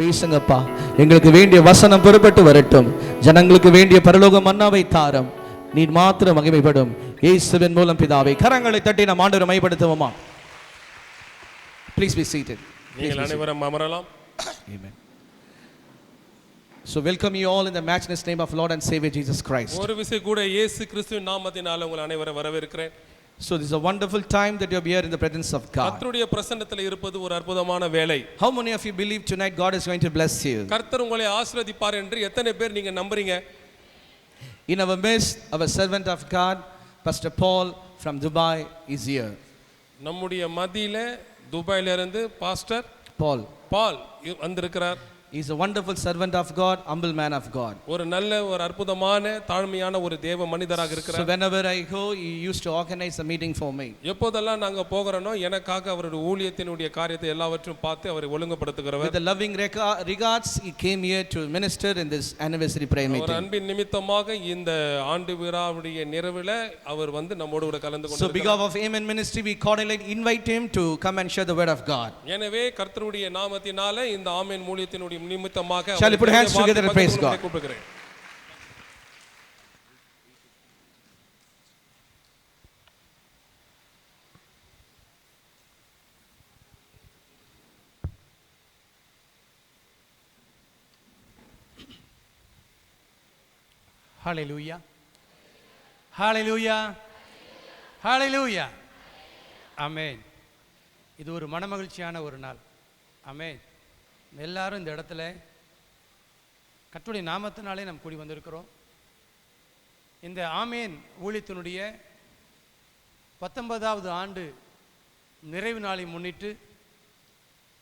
பேசுங்கப்பா. எங்களுக்கு வேண்டிய வசனம் புறப்பட்டு வரட்டும். ஜனங்களுக்கு வேண்டிய பரலோக மன்னாவை தாரும். நீர் மாத்திரம் மகிமைப்படும். இயேசுவின் மூலம் பிதாவே. கரங்களை தட்டி நாம் ஆண்டவரை மகிமைப்படுத்துவோமா? Please be seated. நீங்கள் அனைவரும் அமரலாம். Amen. So welcome you all in the matchless name of Lord and Savior Jesus Christ. ஒரு விசை கூட இயேசு கிறிஸ்துவின் நாமத்தினால உங்கள் அனைவரை வரவேற்கிறேன். So this is a wonderful time that you are here in the presence of God. கர்த்தருடைய பிரசன்னத்தில் இருப்பது ஒரு அற்புதமான வேளை. How many of you believe tonight God is going to bless you? கர்த்தர் உங்களை ஆசீர்வதிப்பார் என்று எத்தனை பேர் நீங்க நம்புறீங்க? In our midst, our servant of God, Pastor Paul from Dubai is here. நம்முடைய மத்தியில துபாயில இருந்து பாஸ்டர் Paul வந்திருக்கிறார். He is a wonderful servant of God, humble man of God. ஒரு நல்ல ஒரு அற்புதமான தாழ்மையான ஒரு தேவ மனிதராக இருக்கிறார். So whenever I go, he used to organize a meeting for me. எப்போதெல்லாம் நாங்க போகிறோனோ எனக்காக அவருடைய ஊழியத்தினுடைய காரியத்தை எல்லாவற்றையும் பார்த்து அவரை ஒழுங்குபடுத்துகிறவர். With the loving regards, he came here to minister in this anniversary prayer meeting. அவர் அன்பின் நிமித்தமாக இந்த ஆண்டு விழாவுடைய நிறைவில அவர் வந்து நம்மோடு கூட கலந்து கொண்டிருக்கிறார். So because of him in ministry, we cordially invite him to come and share the word of God. எனவே கர்த்தருடைய நாமத்தினால இந்த ஆமென் ஊழியத்தினுடைய நிமித்தமாக Shall we put hands together and praise God? Hallelujah. Hallelujah. Hallelujah. Amen. இது ஒரு மனமகிழ்ச்சியான ஒரு நாள். ஆமென். எல்லாரும் இந்த இடத்துல கர்த்தருடைய நாமத்தினாலே நாம் கூடி வந்திருக்கிறோம். இந்த ஆமேன் ஊழியத்தினுடைய 19வது ஆண்டு நிறைவு நாளை முன்னிட்டு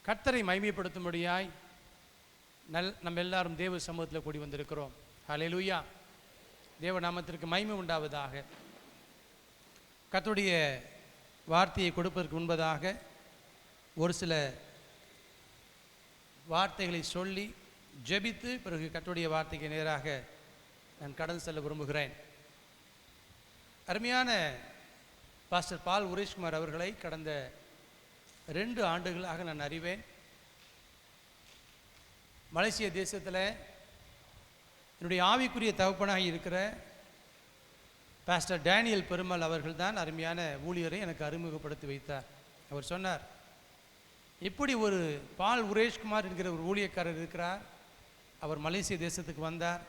கர்த்தரை மகிமைப்படுத்தும்படியாய் நம்ம எல்லாரும் தேவ சமூகத்தில் கூடி வந்திருக்கிறோம். ஹல்லேலூயா. தேவ நாமத்திற்கு மகிமை உண்டாவதாக. கர்த்தருடைய வார்த்தையை கொடுப்பதற்கு முன்பதாக ஒரு சில வார்த்தைகளை சொல்லி ஜெபித்து பிறகு கர்த்தருடைய வார்த்தைக்கு நேராக நான் கடந்து செல்ல விரும்புகிறேன். அருமையான பாஸ்டர் பால் உரேஷ்குமார் அவர்களை கடந்த 2 ஆண்டுகளாக நான் அறிவேன். மலேசிய தேசத்தில் என்னுடைய ஆவிக்குரிய தகப்பனாக இருக்கிற பாஸ்டர் டேனியல் பெருமாள் அவர்கள் தான் அருமையான ஊழியரை எனக்கு அறிமுகப்படுத்தி வைத்தார். அவர் சொன்னார், இப்படி ஒரு பால் உரேஷ்குமார் என்கிற ஒரு ஊழியக்காரர் இருக்கிறார். அவர் மலேசிய தேசத்துக்கு வந்தார்.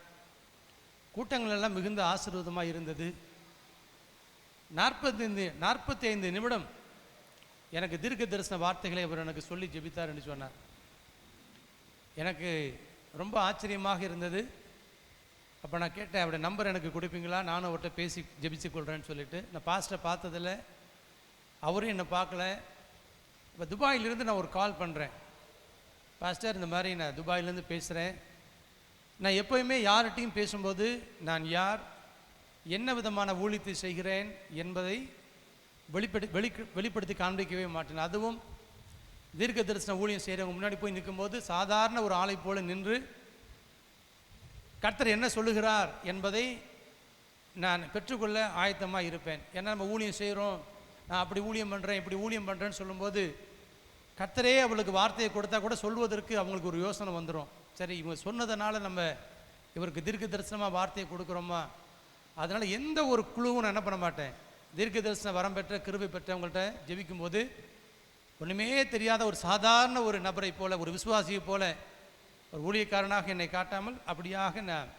கூட்டங்கள் எல்லாம் மிகுந்த ஆசீர்வாதமாக இருந்தது. 45 நிமிடம் எனக்கு தீர்க்க தரிசன வார்த்தைகளை அவர் எனக்கு சொல்லி ஜெபித்தார் என்று சொன்னார். எனக்கு ரொம்ப ஆச்சரியமாக இருந்தது. அப்போ நான் கேட்டேன், அவருடைய நம்பர் எனக்கு கொடுப்பீங்களா, நானும் அவர்கிட்ட பேசி ஜெபிச்சு கொள்கிறேன்னு சொல்லிட்டு. நான் பாஸ்டரை பார்த்ததில் அவரும் என்னை பார்க்கல. இப்போ துபாயிலிருந்து நான் ஒரு கால் பண்ணுறேன், பாஸ்டர் இந்த மாதிரி நான் துபாயிலேருந்து பேசுகிறேன். நான் எப்போயுமே யார்கிட்டையும் பேசும்போது நான் யார், என்ன விதமான ஊழியத்தை செய்கிறேன் என்பதை வெளிப்படுத்தி காண்பிக்கவே மாட்டேன். அதுவும் தீர்க்க தரிசன ஊழியம் செய்கிறவங்க முன்னாடி போய் நிற்கும்போது சாதாரண ஒரு ஆளை போல நின்று கர்த்தர் என்ன சொல்லுகிறார் என்பதை நான் பெற்றுக்கொள்ள ஆயத்தமாக இருப்பேன். ஏன்னா நம்ம ஊழியம் செய்கிறோம், நான் அப்படி ஊழியம் பண்ணுறேன் இப்படி ஊழியம் பண்ணுறேன்னு சொல்லும்போது கர்த்தரே அவளுக்கு வார்த்தையை கொடுத்தா கூட சொல்வதற்கு அவங்களுக்கு ஒரு யோசனை வந்துடும். சரி, இவங்க சொன்னதுனால நம்ம இவருக்கு தீர்க்க தரிசனமாக வார்த்தையை கொடுக்குறோமா, அதனால் எந்த ஒரு குழுவும் நான் என்ன பண்ண மாட்டேன். தீர்க்க தரிசன வரம் பெற்ற கிருபை பெற்றவங்கள்ட்ட ஜெபிக்கும் போது ஒன்றுமே தெரியாத ஒரு சாதாரண ஒரு நபரை போல, ஒரு விசுவாசியை போல, ஒரு ஊழியக்காரனாக என்னை காட்டாமல் அப்படியாக நான்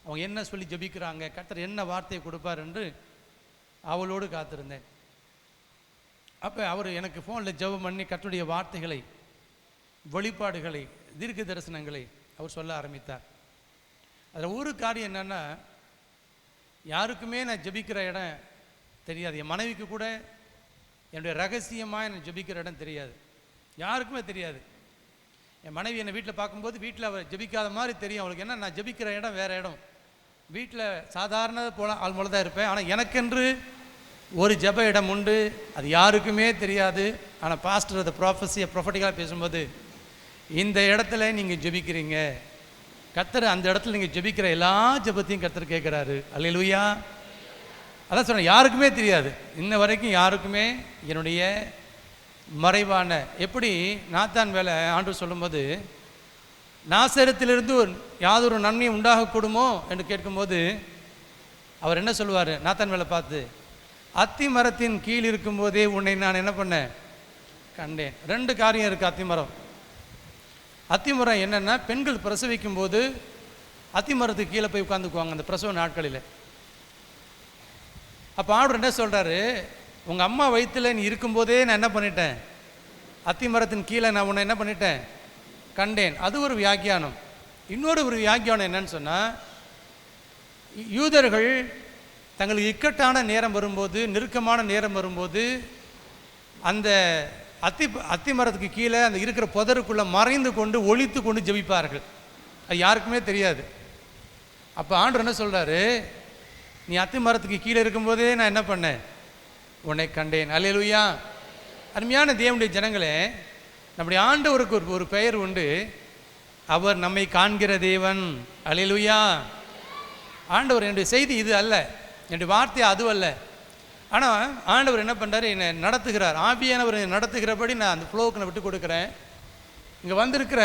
அவங்க என்ன சொல்லி ஜெபிக்கிறாங்க, கர்த்தர் என்ன வார்த்தையை கொடுப்பார் என்று அவளோடு காத்திருந்தேன். அப்போ அவர் எனக்கு ஃபோனில் ஜெபம் பண்ணி கர்த்தருடைய வார்த்தைகளை, வெளிப்பாடுகளை, தீர்க்க தரிசனங்களை அவர் சொல்ல ஆரம்பித்தார். அதில் ஒரு காரியம் என்னென்னா, யாருக்குமே நான் ஜெபிக்கிற இடம் தெரியாது. என் மனைவிக்கு கூட என்னுடைய ரகசியமாக நான் ஜெபிக்கிற இடம் தெரியாது, யாருக்குமே தெரியாது. என் மனைவி என்னை வீட்டில் பார்க்கும்போது வீட்டில் அவர் ஜெபிக்காத மாதிரி தெரியும் அவளுக்கு. என்ன, நான் ஜெபிக்கிற இடம் வேறு இடம். வீட்டில் சாதாரண போல ஆள் போல தான் இருப்பேன். ஆனால் எனக்கென்று ஒரு ஜெப இடம் உண்டு, அது யாருக்குமே தெரியாது. ஆனால் பாஸ்டர் அதை ப்ரொஃபட்டிக்கலாக பேசும்போது, இந்த இடத்துல நீங்கள் ஜெபிக்கிறீங்க, கர்த்தர் அந்த இடத்துல நீங்கள் ஜெபிக்கிற எல்லா ஜெபத்தையும் கர்த்தர் கேட்குறாரு. அல்லேலூயா. அதான் சொன்னேன், யாருக்குமே தெரியாது, இன்ன வரைக்கும் யாருக்குமே என்னுடைய மறைவான. எப்படி நாத்தான் வேலை ஆண்டவர் சொல்லும்போது நாசரத்திலிருந்து யாதொரு நன்மையும் உண்டாகக்கூடுமோ என்று கேட்கும்போது அவர் என்ன சொல்லுவார்? நாத்தான்வேலை பார்த்து, அத்தி மரத்தின் கீழ் இருக்கும்போதே உன்னை நான் என்ன பண்ணேன்? கண்டேன். 2 காரியம் இருக்குது அத்திமரம். அத்திமரம் என்னென்னா, பெண்கள் பிரசவிக்கும் போது அத்திமரத்துக்கு கீழே போய் உட்காந்துக்குவாங்க அந்த பிரசவ நாட்களில். அப்போ ஆண்டவர் என்ன சொல்கிறாரு? உங்கள் அம்மா வயிற்றில் நீ இருக்கும்போதே நான் என்ன பண்ணிட்டேன்? அத்திமரத்தின் கீழே நான் உன்னை என்ன பண்ணிட்டேன்? கண்டேன். அது ஒரு வியாக்கியானம். இன்னொரு ஒரு வியாக்கியானம் என்னன்னு சொன்னால், யூதர்கள் தங்களுக்கு இக்கட்டான நேரம் வரும்போது, நெருக்கமான நேரம் வரும்போது அந்த அத்திமரத்துக்கு கீழே அந்த இருக்கிற புதருக்குள்ளே மறைந்து கொண்டு ஒளித்து கொண்டு ஜெபிப்பார்கள். அது யாருக்குமே தெரியாது. அப்போ ஆண்டவர் என்ன சொல்கிறாரு? நீ அத்திமரத்துக்கு கீழே இருக்கும்போதே நான் என்ன பண்ணேன்? உன்னை கண்டேன். அல்லேலூயா. அருமையான தேவனுடைய ஜனங்களே, நம்முடைய ஆண்டவருக்கு ஒரு பெயர் உண்டு. அவர் நம்மை காண்கிற தேவன். அல்லேலூயா. ஆண்டவர், என்னுடைய செய்தி இது அல்ல, என்னுடைய வார்த்தை அது அல்ல. ஆனால் ஆண்டவர் என்ன பண்ணுறாரு? என்னை நடத்துகிறார். ஆவியானவர் நடத்துகிறபடி நான் அந்த ஃப்ளோவுக்கு நான் விட்டு கொடுக்குறேன். இங்கே வந்திருக்கிற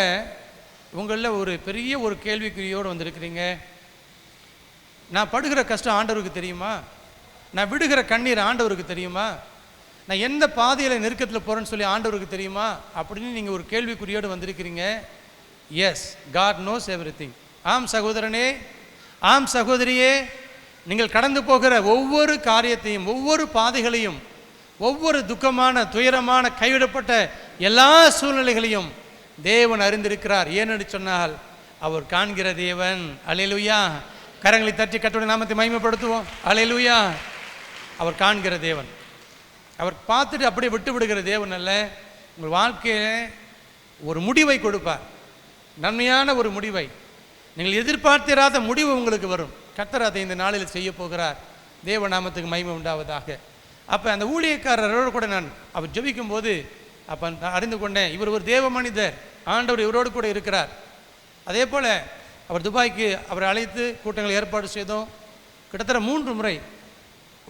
உங்களில் ஒரு பெரிய ஒரு கேள்விக்குறியோடு வந்திருக்கிறீங்க. நான் படுகிற கஷ்டம் ஆண்டவருக்கு தெரியுமா? நான் விடுகிற கண்ணீர் ஆண்டவருக்கு தெரியுமா? நான் எந்த பாதையில் நெருக்கத்தில் போகிறேன்னு சொல்லி ஆண்டவருக்கு தெரியுமா? அப்படின்னு நீங்கள் ஒரு கேள்விக்குறியோடு வந்திருக்கிறீங்க. Yes, God knows everything. ஆம் சகோதரனே, ஆம் சகோதரியே, நீங்கள் கடந்து போகிற ஒவ்வொரு காரியத்தையும், ஒவ்வொரு பாதைகளையும், ஒவ்வொரு துக்கமான, துயரமான, கைவிடப்பட்ட எல்லா சூழ்நிலைகளையும் தேவன் அறிந்திருக்கிறார். ஏனென்று சொன்னால் அவர் காண்கிற தேவன். அல்லேலூயா. கரங்களை தட்டி கர்த்தருடைய நாமத்தை மகிமைப்படுத்துவோம். அல்லேலூயா. அவர் காண்கிற தேவன். அவர் பார்த்துட்டு அப்படியே விட்டு விடுகிற தேவன் அல்ல. உங்கள் வாழ்க்கையில் ஒரு முடிவை கொடுப்பார். நன்மையான ஒரு முடிவை, நீங்கள் எதிர்பார்த்திராத முடிவு உங்களுக்கு வரும். கர்த்தர் அதை இந்த நாளில் செய்ய போகிறார். தேவ நாமத்துக்கு மகிமை உண்டாவதாக. அப்போ அந்த ஊழியக்காரரோடு கூட நான் அவர் ஜெபிக்கும் போது அப்போ நான் அறிந்து கொண்டேன், இவர் ஒரு தேவ மனிதர், ஆண்டவர் இவரோடு கூட இருக்கிறார். அதே போல் அவர் துபாய்க்கு அவரை அழைத்து கூட்டங்களை ஏற்பாடு செய்தோம். கிட்டத்தட்ட 3 முறை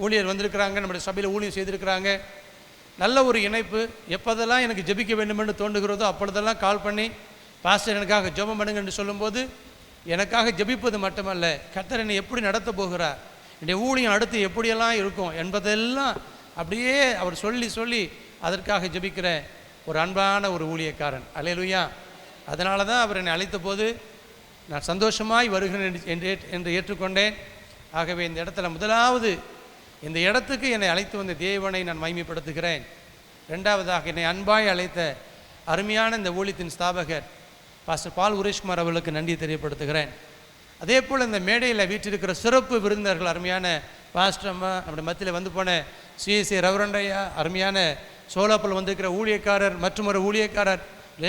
ஊழியர் வந்திருக்கிறாங்க, நம்முடைய சபையில் ஊழியம் செய்திருக்கிறாங்க. நல்ல ஒரு இணைப்பு. எப்போதெல்லாம் எனக்கு ஜெபிக்க வேண்டும் என்று தோன்றுகிறதோ அப்பொழுதெல்லாம் கால் பண்ணி, பாஸ்டர் எனக்காக ஜெபம் பண்ணுங்க என்று சொல்லும்போது, எனக்காக ஜெபிப்பது மட்டுமல்ல, கர்த்தர் என்னை எப்படி நடத்த போகிறார், என்னுடைய ஊழியம் அடுத்து எப்படியெல்லாம் இருக்கும் என்பதெல்லாம் அப்படியே அவர் சொல்லி சொல்லி அதற்காக ஜெபிக்கிற ஒரு அன்பான ஒரு ஊழியக்காரன். அல்லேலூயா. அதனால தான் அவர் என்னை அழைத்த போது நான் சந்தோஷமாய் வருகிறேன் என்று ஏற்றுக்கொண்டேன். ஆகவே இந்த இடத்துல முதலாவது இந்த இடத்துக்கு என்னை அழைத்து வந்த தேவனை நான் மகிமைப்படுத்துகிறேன். 2வதாக என்னை அன்பாய் அழைத்த அருமையான இந்த ஊழியத்தின் ஸ்தாபகர் பாஸ்டர் பால் உரேஷ்குமார் அவர்களுக்கு நன்றி தெரியப்படுத்துகிறேன். அதே போல் இந்த மேடையில் வீற்றிருக்கிற சிறப்பு விருந்தினர்கள், அருமையான பாஸ்டர் அம்மா, நம்முடைய மத்தியில் வந்து போன சிஎஸ்சி ரெவரண்டையா, அருமையான சோலாப்பில் வந்திருக்கிற ஊழியக்காரர் மற்றும் ஒரு ஊழியக்காரர்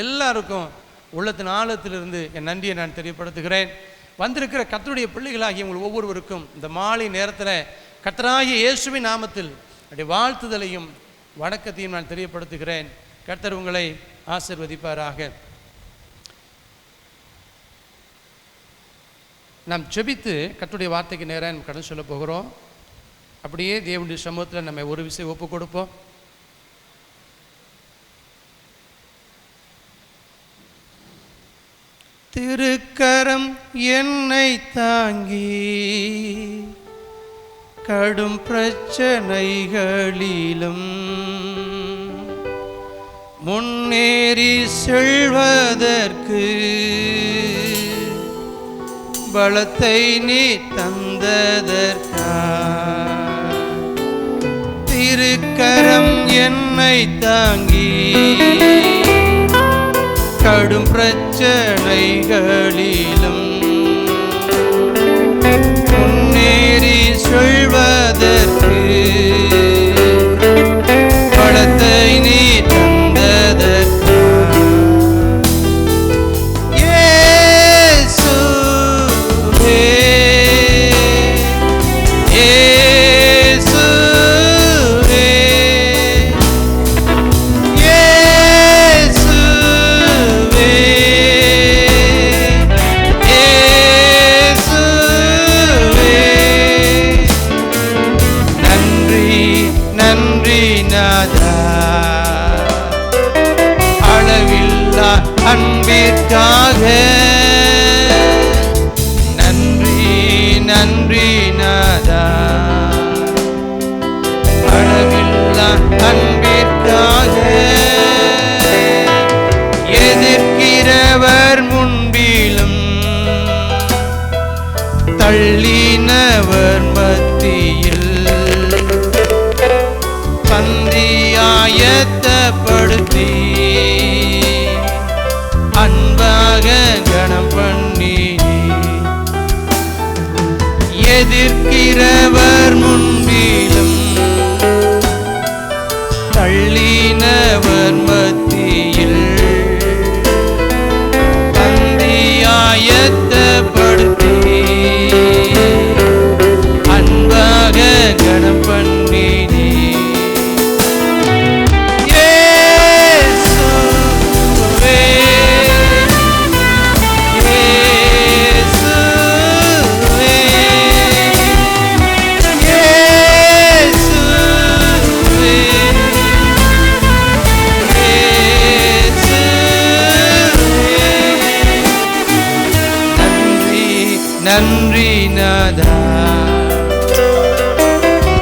எல்லாருக்கும் உள்ளத்தின் ஆழத்திலிருந்து என் நன்றியை நான் தெரியப்படுத்துகிறேன். வந்திருக்கிற கர்த்தருடைய பிள்ளைகளாகிய உங்கள் ஒவ்வொருவருக்கும் இந்த மாலை நேரத்தில் கர்த்தராகிய இயேசுவின் நாமத்தில் என்னுடைய வாழ்த்துதலையும் வணக்கத்தையும் நான் தெரியப்படுத்துகிறேன். கர்த்தர் உங்களை ஆசீர்வதிப்பாராக. நாம் ஜெபித்து கர்த்தருடைய வார்த்தைக்கு நேராக நம்ம கடன் சொல்ல போகிறோம். அப்படியே தேவனுடைய சமூகத்தில் நம்ம ஒரு விஷயம் ஒப்பு கொடுப்போம். திருக்கரம் என்னை தாங்கி கடும் பிரச்சனைகளிலும் முன்னேறி செல்வதற்கு பலத்தை நீ தந்ததற்கா திருக்கரம் என்னை தாங்கி கடும் பிரச்சனைகளிலும் முன்னேறி செல்வதற்கு பலத்தை நீ தந்ததற்கு இயேசுவே இயேசுவே இயேசுவே இயேசுவே நன்றி நன்றி நாதா அளவில்லா அன்பிற்காக தள்ளினவர் முன்பிலும் தள்ளினவர் மத்தியில் பந்தியாயத்தப்படுத்தி அன்பாக கணம் பண்ணி எதிர்க்கிறவர் முன்பிலும் தள்ளினவர் மத்தியில் பந்தியாயத்தப்படுத்தி அன்பாக கணம் பண்ணினே. இயேசுவே, இயேசுவே, இயேசுவே, நன்றி நாதா,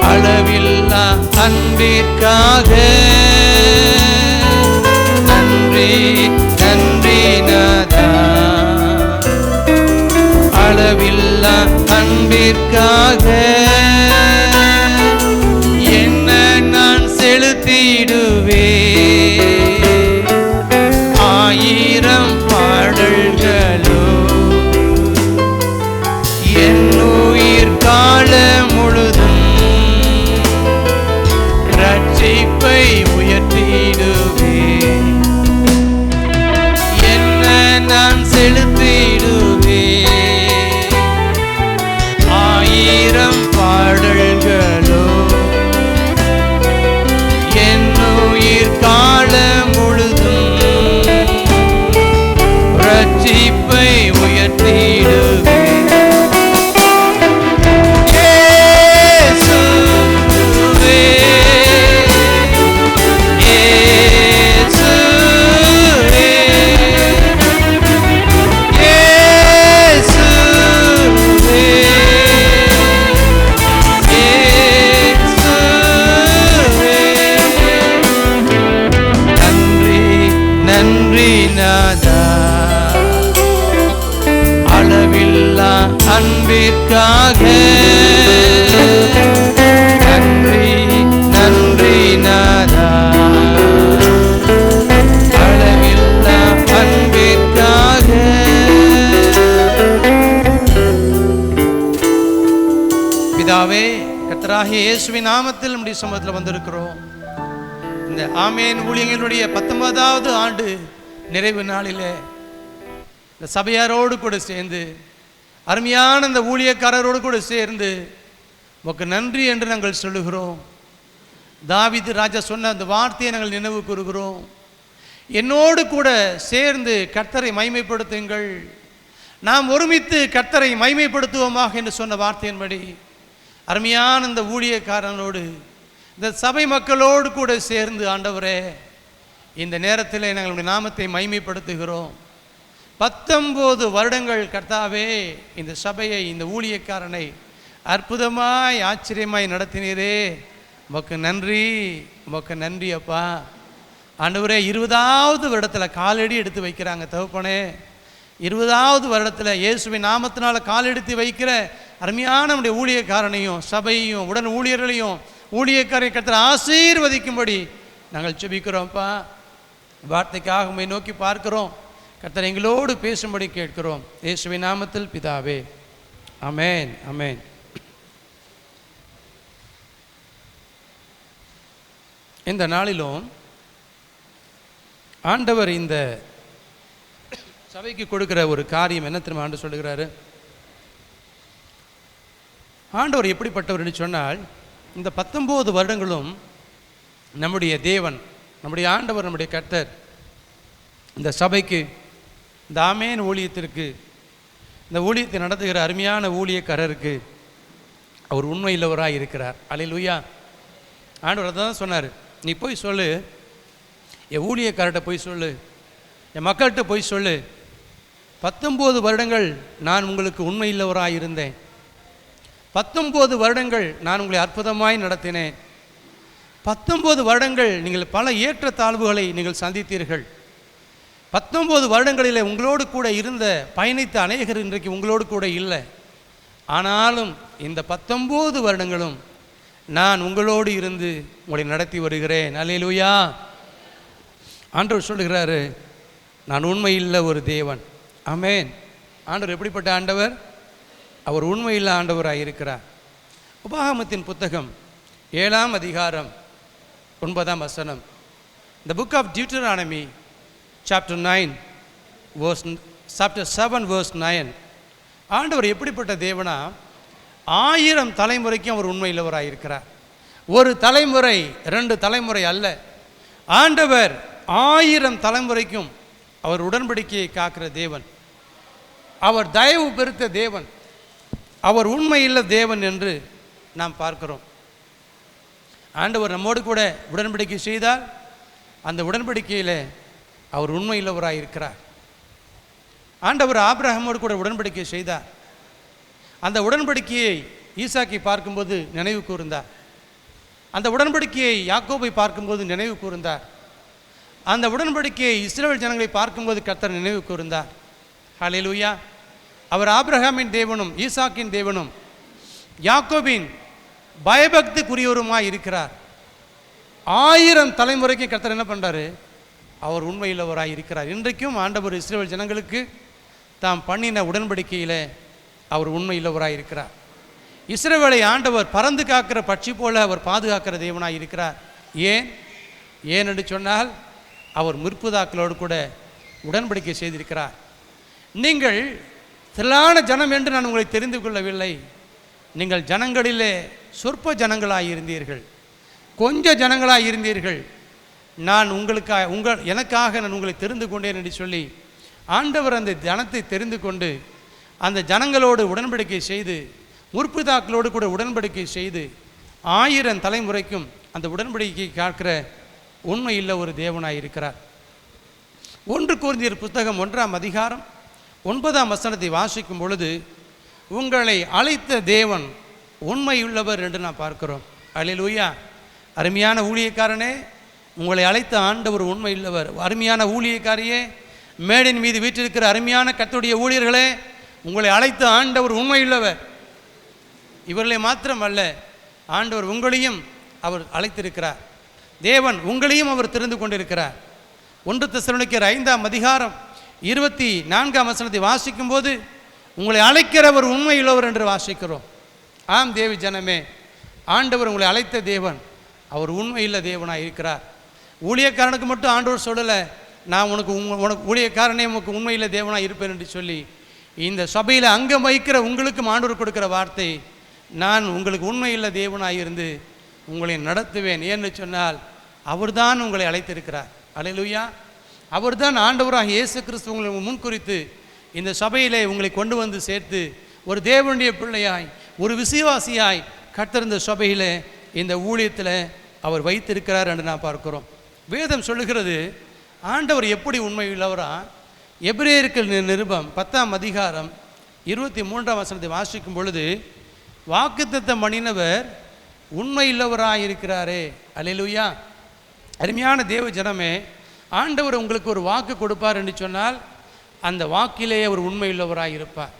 அளவில்லா அன்பிற்காக நன்றி நன்றி நாதா, அளவில்லா அன்பிற்காக என்ன நான் செலுத்திடுவே ஆயிரம் பாடல்களோ என்னுயிர் கால முழுதும் ரட்சிப்பை உயர்த்திடுவே. என்ன நான் செலுத்திடுவே ஆயிரம் பாடல்களோ என்னுயிர் கால முழுதும் ரட்சிப்பை உயர்த்திடுவே. அளவில்லா அன்பிற்காக நன்றி நன்றி நாதா, அளவில்லா அன்பிற்காக. பிதாவே, கர்த்தராகிய இயேசுவின் நாமத்தில் நம்முடைய சமூகத்தில் வந்திருக்கிறோம். இந்த ஆமேன் ஊழியங்களுடைய 19வது ஆண்டு நிறைவு நாளிலே இந்த சபையாரோடு கூட சேர்ந்து அருமையான இந்த ஊழியக்காரரோடு கூட சேர்ந்து உமக்கு நன்றி என்று நாங்கள் சொல்லுகிறோம். தாவீது ராஜா சொன்ன அந்த வார்த்தையை நாங்கள் நினைவு கூறுகிறோம். என்னோடு கூட சேர்ந்து கர்த்தரை மைமைப்படுத்துங்கள், நாம் ஒருமித்து கர்த்தரை மைமைப்படுத்துவோமாக என்று சொன்ன வார்த்தையின்படி அருமையான இந்த ஊழியக்காரனோடு இந்த சபை மக்களோடு கூட சேர்ந்து ஆண்டவரே இந்த நேரத்தில் நாங்கள் நாமத்தை மைமைப்படுத்துகிறோம். 19 வருடங்கள் கர்த்தாவே இந்த சபையை இந்த ஊழியக்காரனை அற்புதமாய் ஆச்சரியமாய் நடத்தினீரே, உமக்கு நன்றி, உமக்கு நன்றி அப்பா. ஆண்டவரே 20வது வருடத்தில் காலடி எடுத்து வைக்கிறாங்க தகப்பனே. 20வது வருடத்தில் இயேசுவின் நாமத்தினால காலெடுத்து வைக்கிற அருமையான நம்முடைய ஊழியக்காரனையும் சபையையும் உடன் ஊழியர்களையும் ஊழியக்காரை கர்த்தர் ஆசீர்வதிக்கும்படி நாங்கள் ஜெபிக்கிறோம்ப்பா. வார்த்தைக்காக உம்மை நோக்கி பார்க்கிறோம். கர்த்தர் எங்களோடு பேசும்படி கேட்கிறோம். இயேசுவின் நாமத்தில் பிதாவே, ஆமென், ஆமென். இந்த நாளிலும் ஆண்டவர் இந்த சபைக்கு கொடுக்கிற ஒரு காரியம் என்ன தெரியுமா ஆண்டு சொல்லுகிறாரு? ஆண்டவர் எப்படிப்பட்டவர் என்று சொன்னால், இந்த 19 வருடங்களும் நம்முடைய தேவன், நம்முடைய ஆண்டவர், நம்முடைய கர்த்தர் இந்த சபைக்கு, இந்த ஆமேன் ஊழியத்திற்கு, இந்த ஊழியத்தை நடத்துகிற அருமையான ஊழியக்காரருக்கு அவர் உண்மையுள்ளவராக இருக்கிறார். அல்லேலூயா. ஆண்டவர் தான் சொன்னார், நீ போய் சொல்லு, என் ஊழியக்காரர்கிட்ட போய் சொல்லு, என் மக்கள்கிட்ட போய் சொல்லு, 19 வருடங்கள் நான் உங்களுக்கு உண்மையுள்ளவராக இருந்தேன், 19 வருடங்கள் நான் உங்களை அற்புதமாய் நடத்தினேன், 19 வருடங்கள் நீங்கள் பல ஏற்றத்தாழ்வுகளை நீங்கள் சந்தித்தீர்கள், 19 வருடங்களிலே உங்களோடு கூட இருந்த பயணித்த அநேகர் இன்றைக்கு உங்களோடு கூட இல்லை. ஆனாலும் இந்த 19 வருடங்களும் நான் உங்களோடு இருந்து உங்களை நடத்தி வருகிறேன். அல்லேலூயா. ஆண்டவர் சொல்லுகிறாரு, நான் உண்மையுள்ள ஒரு தேவன். ஆமென். ஆண்டவர் எப்படிப்பட்ட ஆண்டவர்? அவர் உண்மையுள்ள ஆண்டவராக இருக்கிறார். உபாகமத்தின் புத்தகம் 7ஆம் அதிகாரம் 9ஆம் வசனம். The book of Deuteronomy chapter 9 chapter 7 verse 9. ஆண்டவர் எப்படிப்பட்ட தேவனா? 1000 தலைமுறைக்கும் அவர் உண்மையுள்ளவராக இருக்கிறார். ஒரு தலைமுறை 2 தலைமுறை அல்ல. ஆண்டவர் 1000 தலைமுறைக்கும் அவர் உடன்படிக்கையை காக்கிற தேவன். அவர் தயவு பெருத்த தேவன். அவர் உண்மையுள்ள தேவன் என்று நாம் பார்க்கிறோம். ஆண்டவர் நம்மோடு கூட உடன்படிக்கை செய்தால் அந்த உடன்படிக்கையில் அவர் உண்மையுள்ளவராக இருக்கிறார். ஆண்டவர் ஆபிரகாமோடு கூட உடன்படிக்கை செய்தார். அந்த உடன்படிக்கையை ஈசாக்கை பார்க்கும்போது நினைவு கூர்ந்தார். அந்த உடன்படிக்கையை யாக்கோபை பார்க்கும்போது நினைவு கூர்ந்தார். அந்த உடன்படிக்கையை இஸ்ரவேல் ஜனங்களை பார்க்கும்போது கர்த்தர் நினைவு கூர்ந்தார். ஹல்லேலூயா. அவர் ஆபிரகாமின் தேவனும் ஈசாக்கின் தேவனும் யாக்கோபின் பயபக்திக்குரியவருமாய் இருக்கிறார். 1000 தலைமுறைக்கு கர்த்தர் என்ன பண்ணுறாரு? அவர் உண்மையுள்ளவராக இருக்கிறார். இன்றைக்கும் ஆண்டவர் இஸ்ரவேல் ஜனங்களுக்கு தாம் பண்ணின உடன்படிக்கையில் அவர் உண்மையுள்ளவராக இருக்கிறார். இஸ்ரவேலை ஆண்டவர் பறந்து காக்கிற பட்சி போல அவர் பாதுகாக்கிற தேவனாக இருக்கிறார். ஏன் என்று சொன்னால் அவர் முற்பிதாக்களோடு கூட உடன்படிக்கை செய்திருக்கிறார். நீங்கள் திரளான ஜனம் என்று நான் உங்களை தெரிந்து கொள்ளவில்லை. நீங்கள் ஜனங்களிலே சொற்ப ஜனங்களாக இருந்தீர்கள், கொஞ்ச ஜனங்களாக இருந்தீர்கள். நான் எனக்காக நான் உங்களை தெரிந்து கொண்டேன் என்று சொல்லி ஆண்டவர் அந்த ஜனத்தை தெரிந்து கொண்டு அந்த ஜனங்களோடு உடன்படிக்கை செய்து முற்பிதாக்களோடு கூட உடன்படிக்கை செய்து 1000 தலைமுறைக்கும் அந்த உடன்படிக்கை காக்கிற உண்மையுள்ள ஒரு தேவனாய் இருக்கிறார். 1 கொரிந்தியர் புத்தகம் 1ஆம் அதிகாரம் 9ஆம் வசனத்தை வாசிக்கும் பொழுது, உங்களை அழைத்த தேவன் உண்மையுள்ளவர் என்று நாம் பார்க்கிறோம். அல்லேலூயா. அருமையான ஊழியக்காரனே, உங்களை அழைத்த ஆண்டவர் உண்மையுள்ளவர். அருமையான ஊழியக்காரியே, மேடையின் மீது வீற்றிருக்கிற அருமையான கர்த்தருடைய ஊழியர்களே, உங்களை அழைத்த ஆண்டவர் உண்மையுள்ளவர். இவர்களை மாத்திரம் அல்ல, ஆண்டவர் உங்களையும் அவர் அழைத்திருக்கிறார். தேவன் உங்களையும் அவர் தெரிந்து கொண்டிருக்கிறார். 1 தெசலோனிக்கேயர் 5ஆம் அதிகாரம் 24ஆம் வசனத்தை வாசிக்கும் போது, உங்களை அழைக்கிறவர் உண்மையுள்ளவர் என்று வாசிக்கிறோம். ஆம் தேவி ஜனமே, ஆண்டவர் உங்களை அழைத்த தேவன் அவர் உண்மையுள்ள தேவனாக இருக்கிறார். ஊழியக்காரனுக்கு மட்டும் ஆண்டவர் சொல்லலை, நான் உனக்கு ஊழியக்காரனே உனக்கு உண்மையுள்ள தேவனாக இருப்பேன் என்று சொல்லி. இந்த சபையில் அங்கம் வகிக்கிற உங்களுக்கும் ஆண்டவர் கொடுக்கிற வார்த்தை, நான் உங்களுக்கு உண்மையுள்ள தேவனாக இருந்து உங்களை நடத்துவேன். ஏன்னு சொன்னால் அவர்தான் உங்களை அழைத்திருக்கிறார். அல்லேலூயா. அவர்தான் ஆண்டவராக இயேசு கிறிஸ்து உங்களை முன்குறித்து இந்த சபையிலே உங்களை கொண்டு வந்து சேர்த்து ஒரு தேவனுடைய பிள்ளையாய், ஒரு விசுவாசியாய் கர்த்தர் இந்த சபையில் இந்த ஊழியத்தில் அவர் வைத்திருக்கிறார் என்று நான் பார்க்கிறோம். வேதம் சொல்லுகிறது ஆண்டவர் எப்படி உண்மையுள்ளவரா? எபிரேயருக்கு நிருபம் 10ஆம் அதிகாரம் 23ஆம் வசனத்தை வாசிக்கும் பொழுது, வாக்குத்தத்தம் பண்ணினவர் உண்மையுள்ளவராக இருக்கிறாரே. அல்லேலூயா. அருமையான தேவ ஜனமே, ஆண்டவர் உங்களுக்கு ஒரு வாக்கு கொடுப்பார் என்று சொன்னால் அந்த வாக்கிலேயே அவர் உண்மையுள்ளவராக இருப்பார்.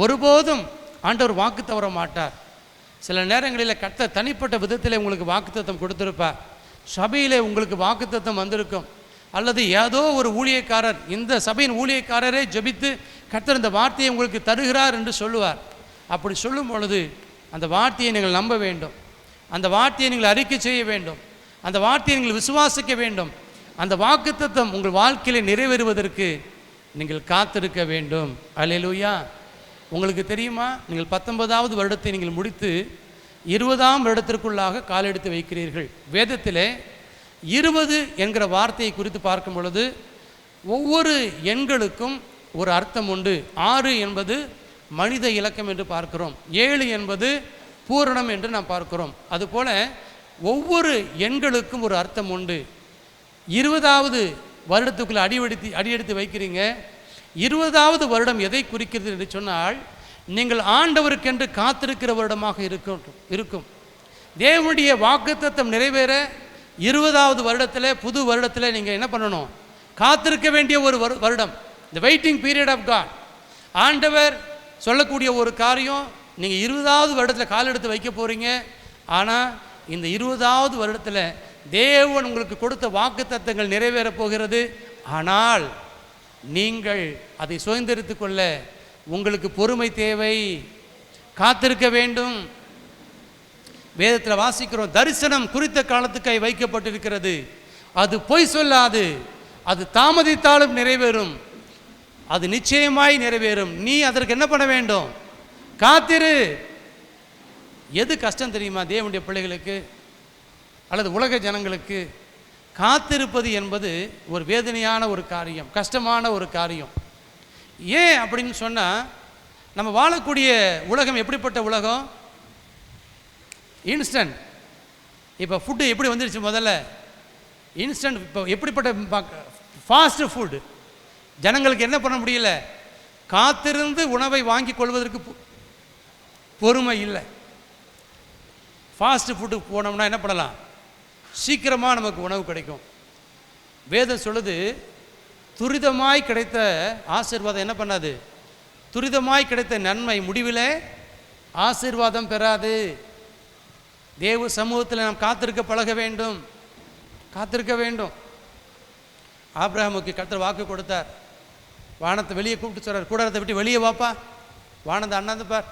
ஒருபோதும் ஆண்டவர் வாக்கு தவற மாட்டார். சில நேரங்களில் கர்த்தர் தனிப்பட்ட விதத்தில் உங்களுக்கு வாக்குத்தத்தம் கொடுத்திருப்பார். சபையிலே உங்களுக்கு வாக்குத்தத்தம் வந்திருக்கும். அல்லது ஏதோ ஒரு ஊழியக்காரர், இந்த சபையின் ஊழியக்காரரே ஜெபித்து கர்த்தர் இந்த வார்த்தையை உங்களுக்கு தருகிறார் என்று சொல்லுவார். அப்படி சொல்லும் பொழுது அந்த வார்த்தையை நீங்கள் நம்ப வேண்டும். அந்த வார்த்தையை நீங்கள் அறிக்கை செய்ய வேண்டும். அந்த வார்த்தையை நீங்கள் விசுவாசிக்க வேண்டும். அந்த வாக்குத்தத்தம் உங்கள் வாழ்க்கையில் நிறைவேறுவதற்கு நீங்கள் காத்திருக்க வேண்டும். அல்லேலூயா. உங்களுக்கு தெரியுமா, நீங்கள் 19வது வருடத்தை நீங்கள் முடித்து 20ஆம் வருடத்திற்குள்ளாக காலெடுத்து வைக்கிறீர்கள். வேதத்திலே 20 என்கிற வார்த்தையை குறித்து பார்க்கும் பொழுது ஒவ்வொரு எண்களுக்கும் ஒரு அர்த்தம் உண்டு. 6 என்பது மனித இலக்கம் என்று பார்க்கிறோம். 7 என்பது பூரணம் என்று நாம் பார்க்கிறோம். அதுபோல் ஒவ்வொரு எண்களுக்கும் ஒரு அர்த்தம் உண்டு. 20வது வருடத்துக்குள்ளே அடியெடுத்து வைக்கிறீங்க. 20வது வருடம் எதை குறிக்கிறது என்று சொன்னால், நீங்கள் ஆண்டவருக்கென்று காத்திருக்கிற வருடமாக இருக்கும். தேவனுடைய வாக்குத்தத்தம் நிறைவேற 20வது வருடத்தில், புது வருடத்தில் நீங்கள் என்ன பண்ணணும்? காத்திருக்க வேண்டிய ஒரு வருடம், இந்த வெயிட்டிங் பீரியட் ஆஃப் காட். ஆண்டவர் சொல்லக்கூடிய ஒரு காரியம், நீங்கள் 20வது வருடத்தில் கால் எடுத்து வைக்க போகிறீங்க. ஆனால் இந்த 20வது வருடத்தில் தேவன் உங்களுக்கு கொடுத்த வாக்குத்தத்தங்கள் நிறைவேறப் போகிறது. ஆனால் நீங்கள் அதை சுதந்திரித்து கொள்ள உங்களுக்கு பொறுமை தேவை, காத்திருக்க வேண்டும். வேதத்தில் வாசிக்கிறோம், தரிசனம் குறித்த காலத்துக்காய் வைக்கப்பட்டிருக்கிறது, அது பொய் சொல்லாது, அது தாமதித்தாலும் நிறைவேறும், அது நிச்சயமாய் நிறைவேறும். நீ அதற்கு என்ன பண்ண வேண்டும்? காத்திரு. எது கஷ்டம் தெரியுமா தேவனுடைய பிள்ளைகளுக்கு அல்லது உலக ஜனங்களுக்கு? காத்திருப்பது என்பது ஒரு வேதனையான ஒரு காரியம், கஷ்டமான ஒரு காரியம். ஏன் அப்படின்னு சொன்னால், நம்ம வாழக்கூடிய உலகம் எப்படிப்பட்ட உலகம்? இன்ஸ்டன்ட். இப்போ ஃபுட்டு எப்படி வந்துடுச்சு? முதல்ல இன்ஸ்டன்ட். இப்போ எப்படிப்பட்ட ஃபாஸ்ட் ஃபுட். ஜனங்களுக்கு என்ன பண்ண முடியல? காத்திருந்து உணவை வாங்கி கொள்வதற்கு பொறுமை இல்லை. ஃபாஸ்ட் ஃபுட்டுக்கு போனோம்னா என்ன பண்ணலாம்? சீக்கிரமாக நமக்கு உணவு கிடைக்கும். வேதம் சொல்லுது, துரிதமாய் கிடைத்த ஆசீர்வாதம் என்ன பண்ணாது? துரிதமாய் கிடைத்த நன்மை முடிவில் ஆசீர்வாதம் பெறாது. தேவ சமூகத்தில் நாம் காத்திருக்க பழக வேண்டும், காத்திருக்க வேண்டும். ஆபிரகாமுக்கு கர்த்தர் வாக்கு கொடுத்தார். வானத்தை வெளியே கூப்பிட்டு சொல்கிறார், கூடாரத்தை விட்டு வெளியே வாப்பா, வானத்தை அண்ணாந்து பார்,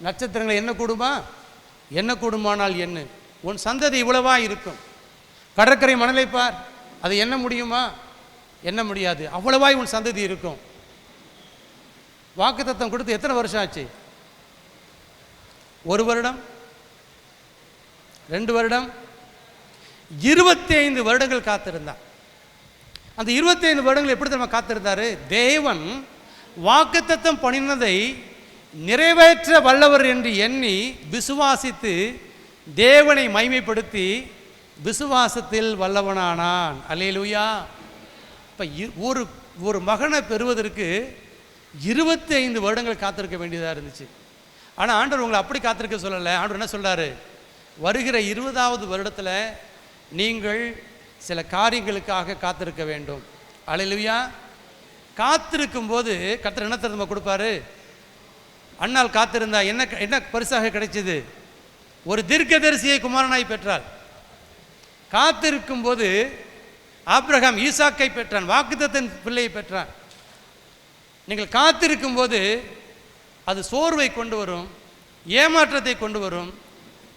நட்சத்திரங்களை என்ன கூடுமா? என்ன கூடுமானால் என்ன? உன் சந்ததி இவ்வளவா இருக்கும். கடற்கரை மணலை பார், அது என்ன முடியுமா? என்ன முடியாது, அவ்வளவாய் உன் சந்ததி இருக்கும். வாக்குத்தத்தம் கொடுத்து எத்தனை வருஷம் ஆச்சு? 1 வருடம், 2 வருடம், 25 வருடங்கள் காத்திருந்தான். அந்த 25 வருடங்கள் எப்படி நம்ம காத்திருந்தாரு? தேவன் வாக்குத்தத்தம் பண்ணினதை நிறைவேற்ற வல்லவர் என்று எண்ணி விசுவாசித்து தேவனை மகிமைப்படுத்தி விசுவாசத்தில் வல்லவனானான். அல்லேலூயா. இப்போ ஒரு மகனை பெறுவதற்கு 25 வருடங்கள் காத்திருக்க வேண்டியதாக இருந்துச்சு. ஆனால் ஆண்டவர் உங்களை அப்படி காத்திருக்க சொல்லலை. ஆண்டவர் என்ன சொல்கிறாரு? வருகிற 20வது வருடத்தில் நீங்கள் சில காரியங்களுக்காக காத்திருக்க வேண்டும். அல்லேலூயா. காத்திருக்கும் போது கர்த்தர் என்ன தருமா கொடுப்பாரு? அண்ணால் காத்திருந்தா என்ன பரிசாக கிடைச்சது? ஒரு தீர்க்கதரிசியை குமாரனாய் பெற்றாள். காத்திருக்கும் போது ஆபிரகாம் ஈசாக்கை பெற்றான், வாக்குத்தத்தத்தின் பிள்ளையை பெற்றான். நீங்கள் காத்திருக்கும் போது அது சோர்வை கொண்டு வரும், ஏமாற்றத்தை கொண்டு வரும்,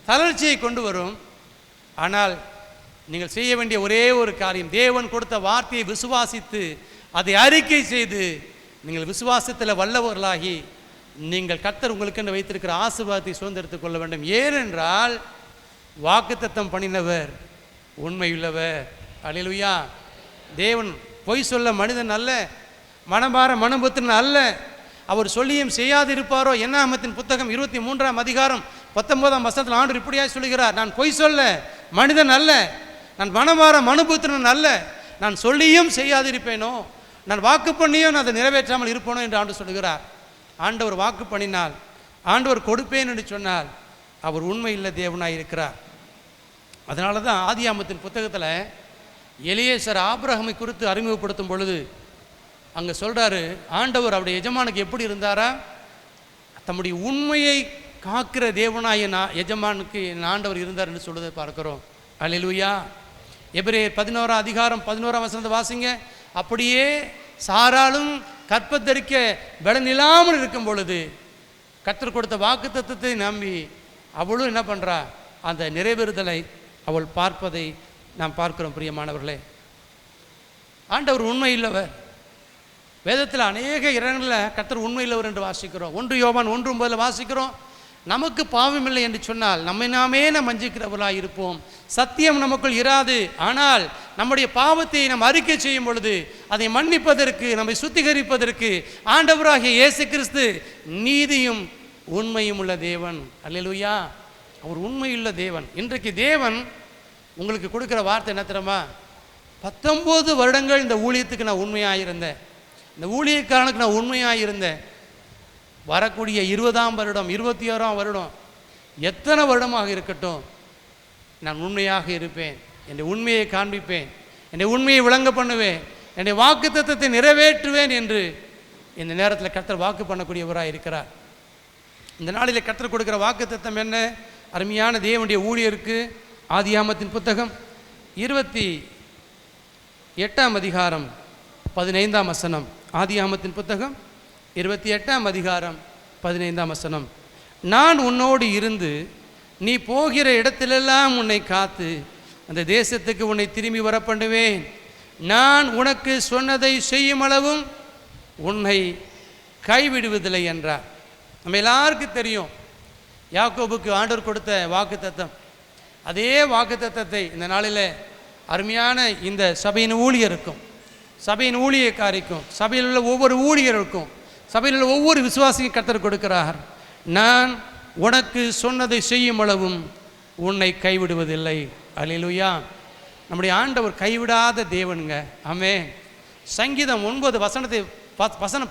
தளர்ச்சியை கொண்டு வரும். ஆனால் நீங்கள் செய்ய வேண்டிய ஒரே ஒரு காரியம், தேவன் கொடுத்த வார்த்தையை விசுவாசித்து அதை அறிக்கை செய்து நீங்கள் விசுவாசத்தில் வல்லவர்களாகி நீங்கள் கர்த்தர் உங்களுக்கு வைத்திருக்கிற ஆசீர்வாதத்தை சுதந்திரத்துக் கொள்ள வேண்டும். ஏனென்றால் வாக்குத்தத்தம் பண்ணினவர் உண்மையுள்ளவர். அல்லேலூயா. தேவன் பொய் சொல்ல மனிதன் அல்ல, மனமாற மனபுத்திரன் அல்ல. அவர் சொல்லியும் செய்யாது இருப்பாரோ? என்னாகமத்தின் புத்தகம் 23ஆம் அதிகாரம் 19ஆம் வசனத்தில் ஆண்டவர் இப்படியாய் சொல்லுகிறார், நான் பொய் சொல்ல மனிதன் அல்ல, நான் மனமாற மனுபுத்திரன் அல்ல, நான் சொல்லியும் செய்யாதிருப்பேனோ, நான் வாக்கு பண்ணியும் நான் அதை நிறைவேற்றாமல் இருப்பேனோ என்று ஆண்டவர் சொல்லுகிறார். ஆண்டவர் வாக்கு பண்ணினால், ஆண்டவர் கொடுப்பேன் என்று சொன்னால் அவர் உண்மையுள்ள தேவனாய் இருக்கிறார். அதனால தான் ஆதியாகமத்தின் புத்தகத்தில் எலியேசர் ஆபிரகாமை குறித்து அறிமுகப்படுத்தும் பொழுது அங்கே சொல்கிறாரு, ஆண்டவர் அவருடைய எஜமானுக்கு எப்படி இருந்தாரா? தம்முடைய உண்மையை காக்கிற தேவனாய எஜமானுக்கு ஆண்டவர் இருந்தார் என்று சொல்வதை பார்க்கிறோம். அல்லேலூயா. எபிரேயர் 11ஆம் அதிகாரம் 11ஆம் வசனத்தை வாசிங்க. அப்படியே சாராலும் கற்பத்தரிக்க பலனில்லாமல் இருக்கும் பொழுது கர்த்தர் கொடுத்த வாக்குத்தத்தத்தை நம்பி அவளும் என்ன பண்ணுறா? அந்த நிறைவேறுதலை அவள் பார்ப்பதை நாம் பார்க்கிறோம். பிரியமானவர்களே, ஆண்டவர் உண்மை இல்லவர். வேதத்தில் அநேக இடங்களில் கர்த்தர் உண்மை இல்லவர் என்று வாசிக்கிறோம். 1 யோவான் 1:9 வாசிக்கிறோம், நமக்கு பாவமில்லை என்று சொன்னால் நம்மை நாமே நாம் வஞ்சிக்கிறவர்களாக இருப்போம், சத்தியம் நமக்குள் இராது. ஆனால் நம்முடைய பாவத்தை நாம் அறிக்கை செய்யும் பொழுது அதை மன்னிப்பதற்கு, நம்மை சுத்திகரிப்பதற்கு ஆண்டவராகிய இயேசு கிறிஸ்து நீதியும் உண்மையும் உள்ள தேவன். அல்லேலூயா. அவர் உண்மையுள்ள தேவன். இன்றைக்கு தேவன் உங்களுக்கு கொடுக்குற வார்த்தை என்ன தெரியுமா? 19 வருடங்கள் இந்த ஊழியத்துக்கு நான் உண்மையாக இருந்தேன், இந்த ஊழியக்காரனுக்கு நான் உண்மையாக இருந்தேன். வரக்கூடிய 20ஆம் வருடம், 21ஆம் வருடம், எத்தனை வருடமாக இருக்கட்டும், நான் உண்மையாக இருப்பேன், என்னுடைய உண்மையை காண்பிப்பேன், என்னுடைய உண்மையை விளங்க பண்ணுவேன், என்னுடைய வாக்குத்தத்தத்தை நிறைவேற்றுவேன் என்று இந்த நேரத்தில் கர்த்தர் வாக்கு பண்ணக்கூடியவராக இருக்கிறார். இந்த நாளில் கர்த்தர் கொடுக்கிற வாக்குத்தத்தம் என்ன? அருமையான தேவனுடைய ஊழியருக்கு ஆதியாகமத்தின் புத்தகம் 28ஆம் அதிகாரம் 15ஆம் வசனம். ஆதியாகமத்தின் புத்தகம் 28ஆம் அதிகாரம் 15ஆம் வசனம். நான் உன்னோடு இருந்து நீ போகிற இடத்திலெல்லாம் உன்னை காத்து அந்த தேசத்துக்கு உன்னை திரும்பி வர பண்ணுவேன். நான் உனக்கு சொன்னதை செய்யும் அளவும் உன்னை கைவிடுவதில்லை என்றார். நம்ம எல்லாருக்கும் தெரியும் யாக்கோபுக்கு ஆண்டவர் கொடுத்த வாக்குத்தத்தம். அதே வாக்குத்தத்தத்தை இந்த நாளில் அருமையான இந்த சபையின் ஊழியருக்கும், சபையின் ஊழியக்காரிக்கும், சபையில் உள்ள ஒவ்வொரு ஊழியருக்கும், சபையில் உள்ள ஒவ்வொரு விசுவாசியும் கர்த்தர் கொடுக்கிறார். நான் உனக்கு சொன்னதை செய்யும் அளவும் உன்னை கைவிடுவதில்லை. அல்லேலூயா. நம்முடைய ஆண்டவர் கைவிடாத தேவனுங்க. ஆமென். சங்கீதம் 9 வசனம்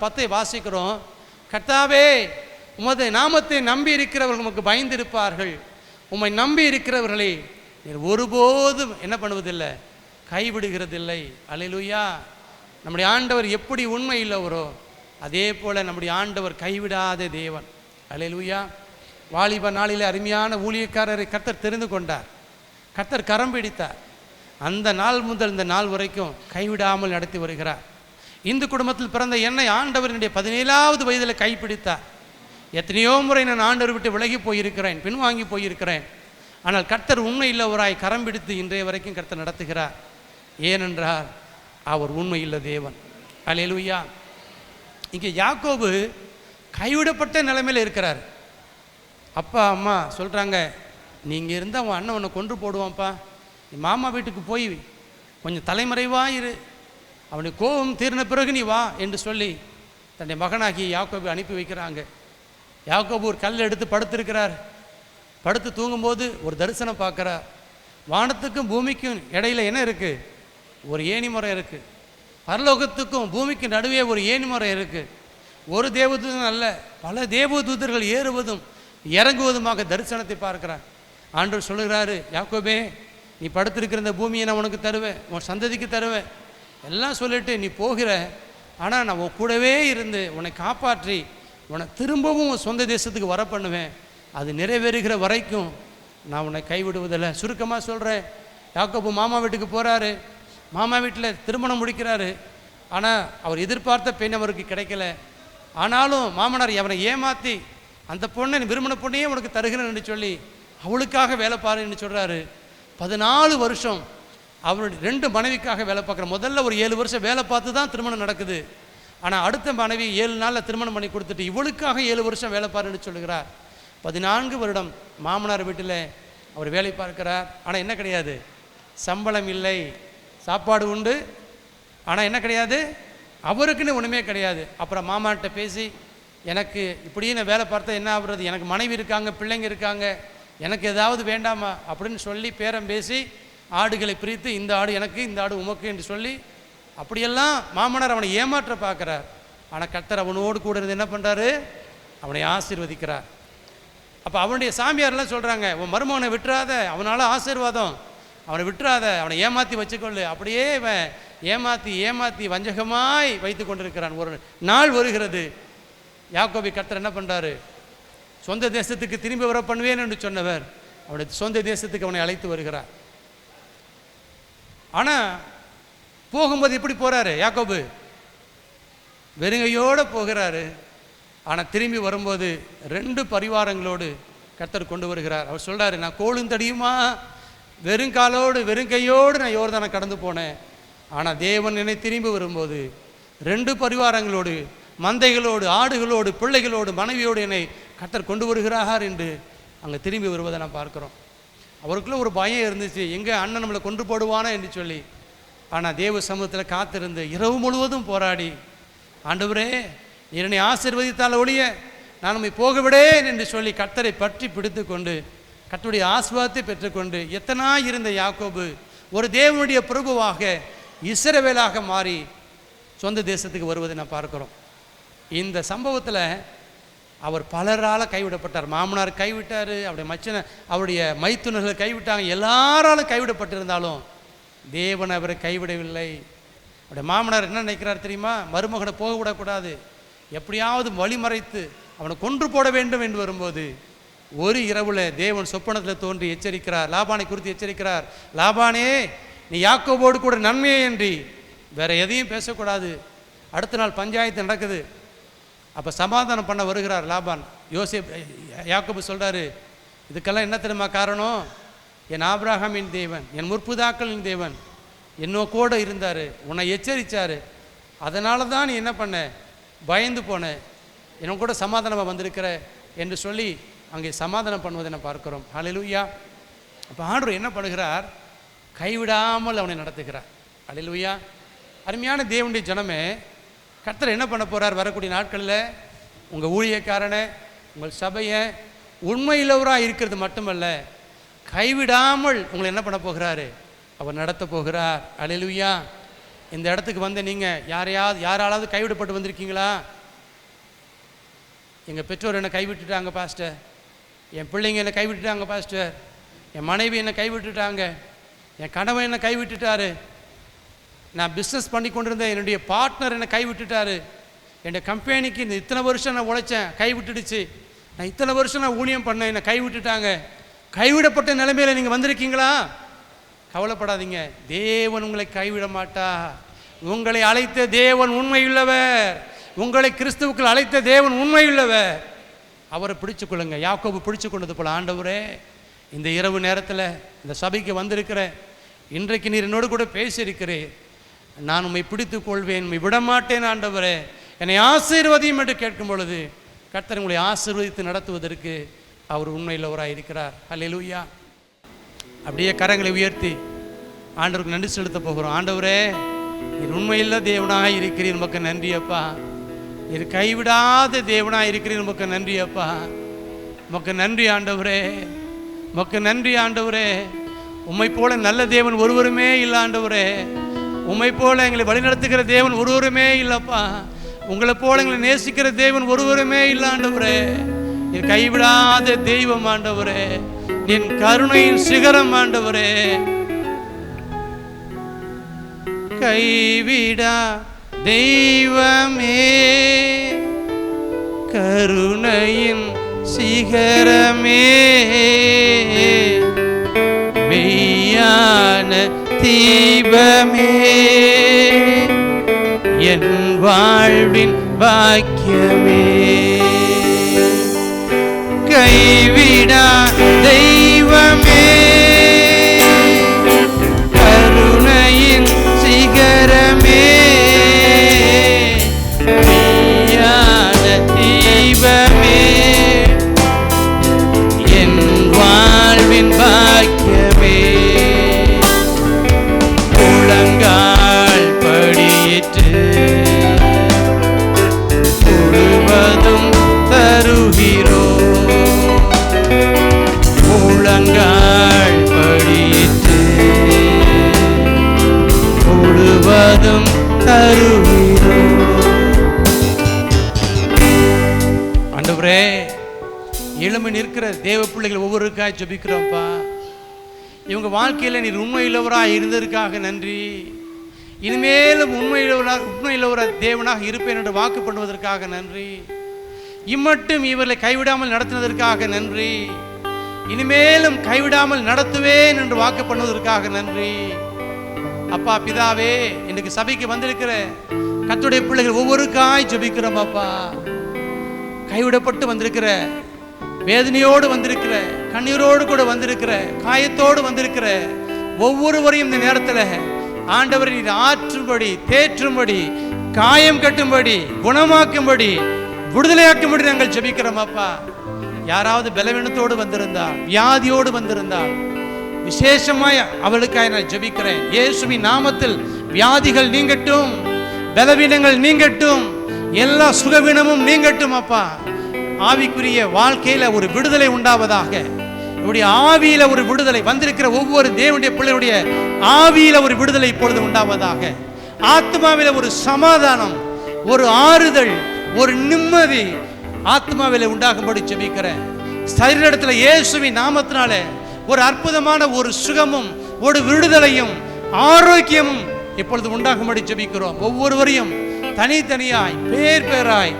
10 வாசிக்கிறோம். கர்த்தாவே, உமது நாமத்தை நம்பி இருக்கிறவர்கள் உமக்கு பயந்திருப்பார்கள். உம்மை நம்பி இருக்கிறவர்களே நீர் ஒருபோதும் என்ன பண்ணுவதில்லை, கைவிடுகிறதில்லை. அல்லேலூயா. நம்முடைய ஆண்டவர் எப்படி உண்மை இல்லவரோ அதே போல் நம்முடைய ஆண்டவர் கைவிடாத தேவன். அல்லேலூயா. வாலிப நாளில் அருமையான ஊழியக்காரரை கர்த்தர் தெரிந்து கொண்டார். கர்த்தர் கரம் பிடித்தார். அந்த நாள் முதல் இந்த நாள் வரைக்கும் கைவிடாமல் நடத்தி வருகிறார். இந்து குடும்பத்தில் பிறந்த என்னை ஆண்டவரினுடைய 17ஆவது வயதில் கைப்பிடித்தார். எத்தனையோ முறை நான் ஆண்டவர் விட்டு விலகி போயிருக்கிறேன், பின்வாங்கி போயிருக்கிறேன். ஆனால் கர்த்தர் உண்மை இல்லவராய் கரம் பிடித்து இன்றைய வரைக்கும் கர்த்தர் நடத்துகிறார். ஏனென்றால் அவர் உண்மை இல்ல தேவன். அல்லேலூயா. இங்கே யாக்கோபு கைவிடப்பட்ட நிலைமையில் இருக்கிறார். அப்பா அம்மா சொல்கிறாங்க, நீங்கள் இருந்தால் அவன் அண்ணன் உன்னை கொன்று போடுவான்ப்பா, நீ மாமா வீட்டுக்கு போய் கொஞ்சம் தலைமறைவாக இரு, அவனுடைய கோபம் தீர்ந்த பிறகு நீ வா என்று சொல்லி தன்னுடைய மகனாகி யாக்கோபு அனுப்பி வைக்கிறாங்க. யாக்கோபு ஒரு கல் எடுத்து படுத்திருக்கிறார். படுத்து தூங்கும்போது ஒரு தரிசனம் பார்க்குறார். வானத்துக்கும் பூமிக்கும் இடையில என்ன இருக்குது? ஒரு ஏணிமரம் இருக்குது. பரலோகத்துக்கும் பூமிக்கு நடுவே ஒரு ஏணிமரம் இருக்குது. ஒரு தேவதூதன் அல்ல, பல தேவதூதர்கள் ஏறுவதும் இறங்குவதுமாக தரிசனத்தை பார்க்கிறார். ஆண்டவர் சொல்லுகிறாரு, யாக்கோபே, நீ படுத்திருக்கிற இந்த பூமியை நான் உனக்கு தருவேன், உன் சந்ததிக்கு தருவேன் எல்லாம் சொல்லிட்டு நீ போகிற. ஆனால் நான் உன் கூடவே இருந்து உன்னை காப்பாற்றி உன்னை திரும்பவும் உன் சொந்த தேசத்துக்கு வர பண்ணுவேன். அது நிறைவேறுகிற வரைக்கும் நான் உன்னை கைவிடுவதில்லை. சுருக்கமாக சொல்கிறேன், யாக்கோபு மாமா வீட்டுக்கு போகிறாரு. மாமா வீட்டில் திருமணம் முடிக்கிறாரு. ஆனால் அவர் எதிர்பார்த்த பெண் அவருக்கு கிடைக்கல. ஆனாலும் மாமனார் அவனை ஏமாற்றி அந்த பொண்ணை விரும்பின பொண்ணையே உனக்கு தருகிறேன்னு சொல்லி அவளுக்காக வேலை பாருன்னு சொல்கிறாரு. 14 வருஷம் அவருடைய 2 மனைவிக்காக வேலை பார்க்குற. முதல்ல ஒரு 7 வருஷம் வேலை பார்த்து தான் திருமணம் நடக்குது. ஆனால் அடுத்த மனைவி 7 நாளில் திருமணம் பண்ணி கொடுத்துட்டு இவளுக்காக 7 வருஷம் வேலை பாருன்னு சொல்லுகிறார். 14 வருடம் மாமனார் வீட்டில் அவர் வேலை பார்க்கிறார். ஆனால் என்ன கிடையாது, சம்பளம் இல்லை. சாப்பாடு உண்டு, ஆனால் என்ன கிடையாது, அவருக்குன்னு ஒன்றுமே கிடையாது. அப்புறம் மாமாட்ட பேசி, எனக்கு இப்படியே நான் வேலை பார்த்தா என்ன ஆகுறது, எனக்கு மனைவி இருக்காங்க, பிள்ளைங்க இருக்காங்க, எனக்கு ஏதாவது வேண்டாமா அப்படின்னு சொல்லி பேரம் பேசி ஆடுகளை பிரித்து இந்த ஆடு எனக்கு, இந்த ஆடு உமக்கு என்று சொல்லி அப்படியெல்லாம் மாமனார் அவனை ஏமாற்ற பார்க்குறார். ஆனால் கர்த்தர் அவனோடு கூட இருந்து என்ன பண்ணுறாரு, அவனை ஆசீர்வதிக்கிறார். அப்போ அவனுடைய சாமியாரெல்லாம் சொல்கிறாங்க, உன் மருமகனை விட்டுறாத, அவனால் ஆசீர்வாதம், அவனை விட்டுறாத, அவனை ஏமாற்றி வச்சுக்கொள்ளு. அப்படியே இவன் ஏமாற்றி ஏமாற்றி வஞ்சகமாய் வைத்து கொண்டிருக்கிறான். ஒரு நாள் வருகிறது, யாக்கோபை கர்த்தர் என்ன பண்ணுறாரு, சொந்த தேசத்துக்கு திரும்பி வர பண்ணுவேன் என்று சொன்னவர் அவனுடைய சொந்த தேசத்துக்கு அவனை அழைத்து வருகிறார். ஆனால் போகும்போது எப்படி போகிறாரு யாக்கோபு, வெறுங்கையோடு போகிறாரு. ஆனால் திரும்பி வரும்போது 2 பரிவாரங்களோடு கர்த்தர் கொண்டு வருகிறார். அவர் சொல்கிறாரு, நான் கோலும் தடியுமா வெறுங்காலோடு வெறுங்கையோடு நான் யோர்தானை கடந்து போனேன். ஆனால் தேவன் என்னை திரும்பி வரும்போது 2 பரிவாரங்களோடு, மந்தைகளோடு, ஆடுகளோடு, பிள்ளைகளோடு, மனைவியோடு என்னை கர்த்தர் கொண்டு வருகிறார் என்று அங்கே திரும்பி வருவதை நான் பார்க்குறோம். அவருக்குள்ளே ஒரு பயம் இருந்துச்சு, எங்கே அண்ணன் நம்மளை கொண்டு போடுவானா என்று சொல்லி. ஆனால் தேவ சமூகத்தில் காத்திருந்து இரவு முழுவதும் போராடி, ஆண்டவரே என்னை ஆசீர்வதித்தால் ஒழிய நான் நம்மை போக விடேன் என்று சொல்லி கர்த்தரை பற்றி பிடித்து கொண்டு கர்த்தருடைய ஆசீர்வாதத்தை பெற்றுக்கொண்டு எத்தனாய் இருந்த யாக்கோபு ஒரு தேவனுடைய பிரபுவாக இஸ்ரவேலாக மாறி சொந்த தேசத்துக்கு வருவதை நான் பார்க்குறோம். இந்த சம்பவத்தில் அவர் பலரால் கைவிடப்பட்டார். மாமனார் கைவிட்டார், அவருடைய மச்சனை, அவருடைய மைத்துனர்கள் கைவிட்டாங்க, எல்லாராலும் கைவிடப்பட்டிருந்தாலும் தேவன் அவரை கைவிடவில்லை. அவருடைய மாமனார் என்ன நினைக்கிறார் தெரியுமா? மருமகனை போக விடக்கூடாது, எப்படியாவது வழிமறைத்து அவனை கொன்று போட வேண்டும் என்று வரும்போது ஒரு இரவுல தேவன் சொப்பனத்தில் தோன்றி எச்சரிக்கிறார், லாபானை குறித்து எச்சரிக்கிறார். லாபானே, நீ யாக்கோபோடு கூட நன்மையே என்று வேற எதையும் பேசக்கூடாது. அடுத்த நாள் பஞ்சாயத்து நடக்குது. அப்போ சமாதானம் பண்ண வருகிறார் லாபான். யாக்கோபு சொல்கிறாரு, இதுக்கெல்லாம் என்ன தெரியுமா காரணம்? என் ஆபிரகாமின் தேவன், என் முற்புதாக்களின் தேவன் என்னோட இருந்தார், உன்னை எச்சரித்தார், அதனால தான் நீ என்ன பண்ண, பயந்து போன, என்ன கூட சமாதானமாக வந்திருக்கிற என்று சொல்லி அங்கே சமாதானம் பண்ணுவதை நான் பார்க்கிறோம். ஹல்லேலூயா. அப்போ ஆண்டவர் என்ன பண்ணுகிறார்? கைவிடாமல் அவனை நடத்துகிறார். ஹல்லேலூயா. அருமையான தேவனுடைய ஜனமே, கர்த்தர் என்ன பண்ண போகிறார் வரக்கூடிய நாட்களில்? உங்கள் ஊழியக்காரனை, உங்கள் சபையை உண்மையுள்ளவராக இருக்கிறது மட்டுமல்ல, கைவிடாமல் உங்களை என்ன பண்ண போகிறாரு? அவர் நடத்த போகிறார். ஹல்லேலூயா. இந்த இடத்துக்கு வந்து நீங்கள் யாராலாவது கைவிடப்பட்டு வந்திருக்கீங்களா? எங்கள் பெற்றோர் என்னை கைவிட்டுட்டாங்க பாஸ்டர், என் பிள்ளைங்க என்னை கைவிட்டுட்டாங்க பாஸ்டர், என் மனைவி என்னை கைவிட்டுட்டாங்க, என் கணவன் என்னை கைவிட்டுட்டாரு, நான் பிஸ்னஸ் பண்ணி கொண்டிருந்தேன், என்னுடைய பார்ட்னர் என்னை கைவிட்டுட்டாரு, என்னுடைய கம்பெனிக்கு இந்த இத்தனை வருஷம் நான் உழைச்சேன் கைவிட்டுடுச்சு, நான் இத்தனை வருஷம் நான் ஊழியம் பண்ணேன், என்னை கைவிட்டுட்டாங்க. கைவிடப்பட்ட நிலைமையில் நீங்கள் வந்திருக்கீங்களா? கவலைப்படாதீங்க, தேவன் உங்களை கைவிட மாட்டார். உங்களை அழைத்த தேவன் உண்மையுள்ளவர், உங்களை கிறிஸ்துவுக்குள் அழைத்த தேவன் உண்மையுள்ளவர். அவரை பிடிச்சு கொள்ளுங்க. யாக்கோபு பிடிச்சு கொண்டது போல, ஆண்டவரே, இந்த இரவு நேரத்தில் இந்த சபைக்கு வந்திருக்கிறேன், இன்றைக்கு நீர் என்னோடு கூட பேசியிருக்கிறேன், நான் உம்மை பிடித்து கொள்வேன், உம்மை விடமாட்டேன் ஆண்டவரே, என்னை ஆசீர்வதியும் என்று கேட்கும் பொழுது கர்த்தர் உங்களை ஆசீர்வதித்து நடத்துவதற்கு அவர் உண்மையுள்ளவராக இருக்கிறார். ஹல்லேலூயா. அப்படியே கரங்களை உயர்த்தி ஆண்டவருக்கு நன்றி செலுத்த போகிறோம். ஆண்டவரே, நீர் உண்மையில்ல தேவனாக இருக்கிறீர், உமக்கு நன்றி அப்பா. நீர் கைவிடாத தேவனாக இருக்கிறீர், உமக்கு நன்றி அப்பா. உமக்கு நன்றி ஆண்டவரே, உமக்கு நன்றி ஆண்டவரே. உம்மை போல நல்ல தேவன் ஒருவருமே இல்லை ஆண்டவரே. உம்மை போல எங்களை வழிநடத்துகிற தேவன் ஒருவருமே இல்லைப்பா. உங்களை போல எங்களை நேசிக்கிற தேவன் ஒருவருமே இல்லை ஆண்டவரே. நீர் கைவிடாத தெய்வம் ஆண்டவரே, என் கருணையின் சிகரம் ஆண்டவரே. கைவிடா தெய்வமே, கருணையின் சிகரமே, மெய்யான தீபமே, என் வாழ்வின் பாக்கியமே. கைவிடா தெய்வமே, கருணையின் சிகரமே, மெய்யான தீபமே, என் வாழ்வின் பாக்கியமே. முழங்கால் படியிட்டு முழுவதும் தருகிறோ, முழங்கால் படியிட்டு முழுவதும் தருகிறோ. ஆண்டவரே, எழும்பி நிற்கிற தேவ பிள்ளைகள் ஒவ்வொருக்காய் ஜெபிக்கிறோம்ப்பா. இவங்க வாழ்க்கையில் நீர் உண்மையுள்ளவராக இருந்ததற்காக நன்றி. இனிமேலும் உண்மையுள்ளவராக தேவனாக இருப்பேன் என்று வாக்கு பண்ணுவதற்காக நன்றி. இம்மட்டும் இவர்களை கைவிடாமல் நடத்தினதற்காக நன்றி. இனிமேலும் கைவிடாமல் நடத்துவேன் என்று வாக்கு பண்ணுவதற்காக நன்றி. அப்பா பிதாவே, இன்றைக்கு சபைக்கு வந்திருக்கிற கர்த்தருடைய பிள்ளைகள் ஒவ்வொருக்காய் ஜெபிக்கிறோம் அப்பா. கைவிடப்பட்டு வந்திருக்கிற, வேதனையோடு வந்திருக்கிற, கண்ணீரோடு கூட வந்திருக்கிற, காயத்தோடு வந்திருக்கிற ஒவ்வொருவரையும் இந்த நேரத்தில் ஆண்டவர் நீர் ஆற்றும்படி, தேற்றும்படி, காயம் கட்டும்படி, குணமாக்கும்படி, விடுதலையாக்கும்படி நாங்கள் ஜெபிக்கிறோம் அப்பா. யாராவது பலவீனத்தோடு வந்திருந்தால், வியாதியோடு வந்திருந்தால், விசேஷமாய் அவளுக்காக நான் ஜெபிக்கிறேன். இயேசுவின் நாமத்தில் வியாதிகள் நீங்கட்டும், பலவீனங்கள் நீங்கட்டும், எல்லா சுகவீனமும் நீங்கட்டும் அப்பா. ஆவிக்குரிய வாழ்க்கையில ஒரு விடுதலை உண்டாவதாக. இப்படி ஆவியில ஒரு விடுதலை வந்திருக்கிற ஒவ்வொரு தேவனுடைய பிள்ளையுடைய ஆவியில ஒரு விடுதலை இப்பொழுது உண்டாவதாக. ஆத்மாவில ஒரு சமாதானம், ஒரு ஆறுதல், ஒரு நிம்மதி ஆத்மாவில உண்டாகும்படி ஜெபிக்கிறேன். சரீரத்துல இயேசுவின் நாமத்தினால ஒரு அற்புதமான ஒரு சுகமும், ஒரு விடுதலையும், ஆரோக்கியமும் இப்பொழுது உண்டாகும்படி ஜெபிக்கிறோம். ஒவ்வொருவரையும் தனித்தனியாய் பேர் பேராய்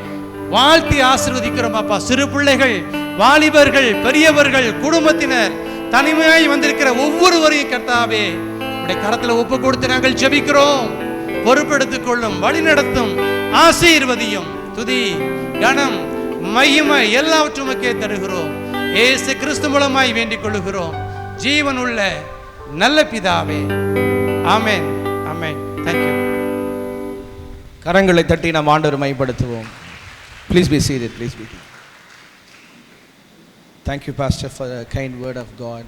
வாழ்த்தி ஆசீர்வதிக்கிறோம் அப்பா. சிறு பிள்ளைகள், வாலிபர்கள், பெரியவர்கள், குடும்பத்தினர், தனிமையாய் வந்திருக்கிற ஒவ்வொருவரையும் கர்த்தாவே உடைய கரத்துல ஒப்பு கொடுத்து நாங்கள் ஜெபிக்கிறோம். பொறுப்பெடுத்துக் கொள்ளும், வழி நடத்தும், ஆசீர்வதியும். துதி, கனம், மகிமை எல்லாவற்றுமக்கே தருகிறோம். இயேசு கிறிஸ்து மூலமாய் வேண்டிக் கொள்ளுகிறோம் ஜீவனுள்ள நல்ல பிதாவே. ஆமென், ஆமென். Thank you. கரங்களை தட்டி நாம் ஆண்டவரை மைப்படுத்துவோம். Please be seated. Please be seated. Thank you, Pastor, for a kind word of God.